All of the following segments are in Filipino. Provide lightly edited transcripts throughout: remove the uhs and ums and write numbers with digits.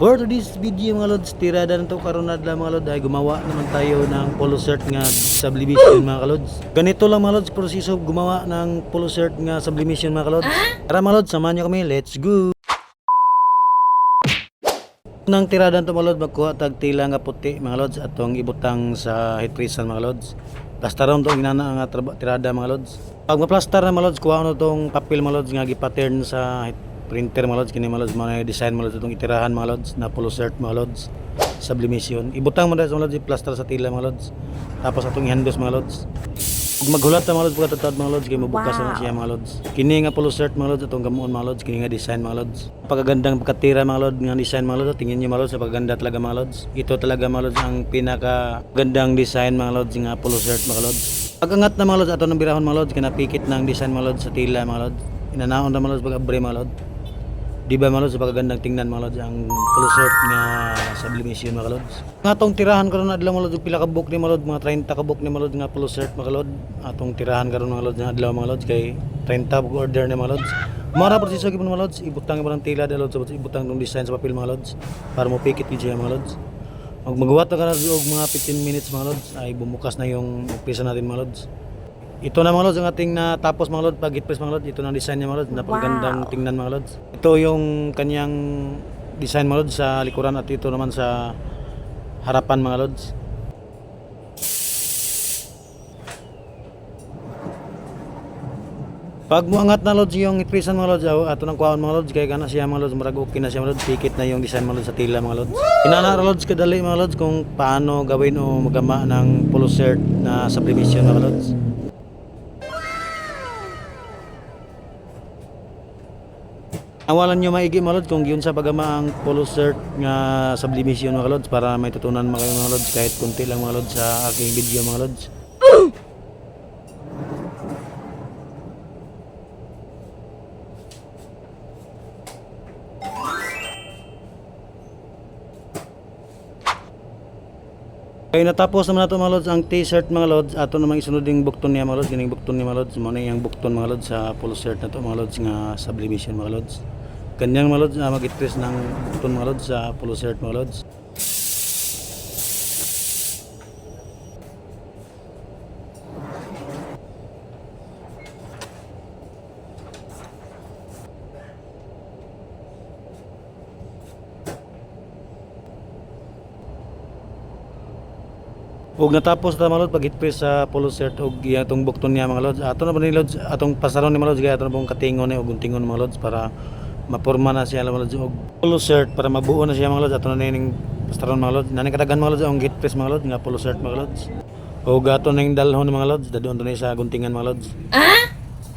For today's video mga lods, tirada na to karon adlaw mga lods ay gumawa naman tayo ng polo shirt nga sublimation mga lods. Ganito lang mga lods proseso gumawa ng polo shirt nga sublimation mga lods. Tara mga lods, samahan niyo kami, let's go. Nang tirada to mga lods, magkuha tag tila nga puti mga lods atong ibutang sa heat press mga lods. Plastaron to ginana nga tirada mga lods. Pag ma-plaster na mga lods, kuha ano tong papel mga lods nga gi-pattern sa printer mga lods, kini mga lods mga design mga lods itong itirahan mga lods na polo shirt mga lods sublimation. Ibutang mo dahil sa mga lods, i-plaster sa tila mga lods, tapos atong i-handos mga lods. Kung maghulat na mga lods pagkatatad mga lods, kaya mabukas na siya mga lods. Kini nga polo shirt mga lods atong gamuon mga lods, kini nga design mga lods. Pagkagandang pagkatira mga lods nga design mga lods, tingin niyo mga lods sa pagkaganda talaga mga lods. Ito talaga mga lods ang pinaka gandang design mga lods nga polo shirt mga lods. Pag-angat na mga lods ato ng birahon mga lods, kinapikit ng design mga lods sa tila mga lods. Inanaon na mga lods pag-abre mga lods. Di ba mga lods, sa pagagandang tingnan mga lods ang polo shirt nga sublimation mga lods. Nga atong tirahan karon adlaw mga lods, pila ka book ni mga lods, mga 30 ka book ni mga lods nga polo shirt mga lods. Atong tirahan karon mga lods nga adlaw mga lods kay 30 book order ni mga lods. Mara proseso gyud mga lods, ibutang ibang tila dalo sa ibutang ng design sa papel mga lods para mo pikit gyud siya mga lods. Magawa ta kana og mga 15 minutes mga lods ay bumukas na yung pisa natin mga lods. Ito na mga lods ang ating natapos mga lods, pag press mga lods, ito na design niya mga lods, napakagandang tingnan mga lods. Ito yung kanyang design mga lods sa likuran at ito naman sa harapan mga lods. Pag muangat na lods yung ipresan mga lods, ato nang kuhaon mga lods, kaya kana siya mga lods, marag okay na siya mga lods, pikit na yung design mga lods sa tila mga lods. Inana lods kadali mga lods kung paano gawin o magama ng polo shirt na sublimation mga lods. Awalan nyo maigi mga lods kung yun sa pagama ang polo shirt nga sublimation mga lods para may tutunan mga kayo mga lods kahit kunti lang mga lods sa aking video mga lods. Kaya natapos naman nato mga lods ang t-shirt mga lods, ato namang isunod yung bukton niya mga lods, gining bukton niya mga lods, muna yung bukton mga lods sa polo shirt na to mga lods nga sublimation mga lods. Kanyang mga lods mag-press ng bukton mga lods sa polo shirt mga lods. Ug natapos ta mga lods pag press sa polo shirt og atong bukton niya mga lods, ato na ba ni lods atong pasaron ni mga lods kaya ato na pong katingon ni og guntingon mga lods para maporma na siya mga lods og polo shirt para mabuo na siya mga lods. Ato na ning pasaron mga lods nani kadagan mga lods ang git press mga lods nga polo shirt mga lods. Og ato na ning dalhon mga lods dadon to ni sa guntingan mga lods.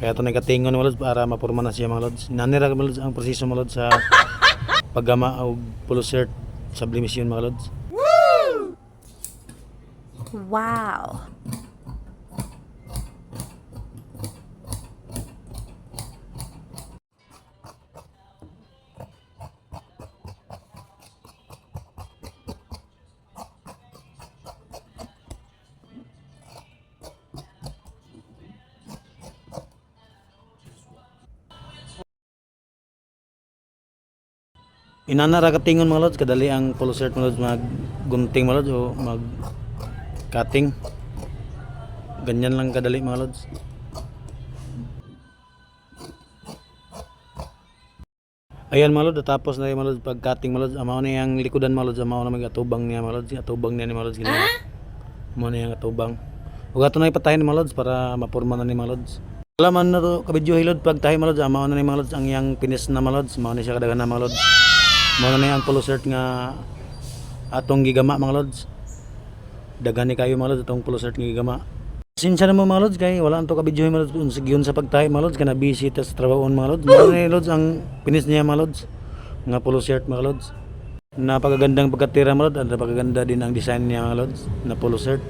Kaya ato na katingon mga lods para maporma na siya mga lods. Nani ra mga lods ang proseso mga lods sa paggama og polo shirt sublimation mga lods. Wow. Inana ra katingon mga lods, kadali ang polo shirt mga lods maggunting mga lods o mag cutting. Ganyan lang kadali mga lods. Ayan mga lods, tapos na yung mga lods pag cutting mga lods, amaw na yung likodan mga lods, amaw na may atubang niya mga lods, atubang niya ni mga lods ganyan. Amaw na yung atubang. Ug ato na ipatahin mga lods para maporma na ni mga lods. Alaman na to kabidyo hilod pag tahi mga lods, amaw na ni mga lods ang yang pinis na mga lods, amaw na siya kadaghan na mga lods. Amaw na yung polo shirt nga atong gigama mga lods. Daghan ni kayo mga lods atong polo shirt nga gigama. Sinsya na mo mga lods kay wala anto kabidyo mga lods unsigiyon sa pagtahi mga lods kana busy ta sa trabaho mga lods. Mao ni lods ang pinis niya mga lods nga polo shirt mga lods. Napakagandang pagkatira mga lods, at napakaganda din ang design niya mga lods na polo shirt.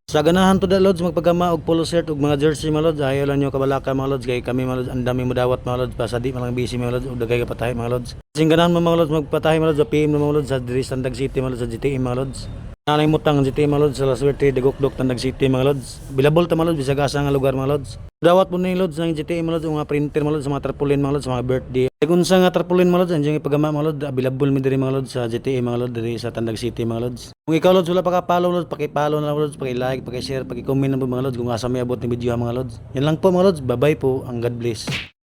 Sa ganahan to da lods magpagama og polo shirt ug mga jersey mga lods, ayaw lang nyo kabalaka mga lods kay kami mga lods ang dami mo dawat mga lods pa sa di man lang busy mga lods ug dagay ka patahi mga lods. Sing ganahan mo mga lods magpatahi mga lods sa PM mga lods sa diri Sandag City mga lods sa GTM mga lods. Nanay mutang ang GTA mga lods sa Laswerte, Dagokdok, Tandag City mga lods. Bilabol ta mga lods, bisag asa nga lugar mga lods. Dawat po na yung lods ng GTA mga lods, mga printer mga lods, sa mga tarpaulin mga lods, sa mga birthday. Kung sa nga tarpaulin mga lods, andiyan ipagama mga lods, bilabol mi diri mga lods sa GTA mga lods, diri sa Tandag City mga lods. Kung ikaw lods wala pa ka-follow lods, paki-follow na lang lods, paki-like, paki-share, paki-comment na po mga lods kung asa may abot ng video mga lods. Yan lang po mga lods, bye-bye po, ang God bless.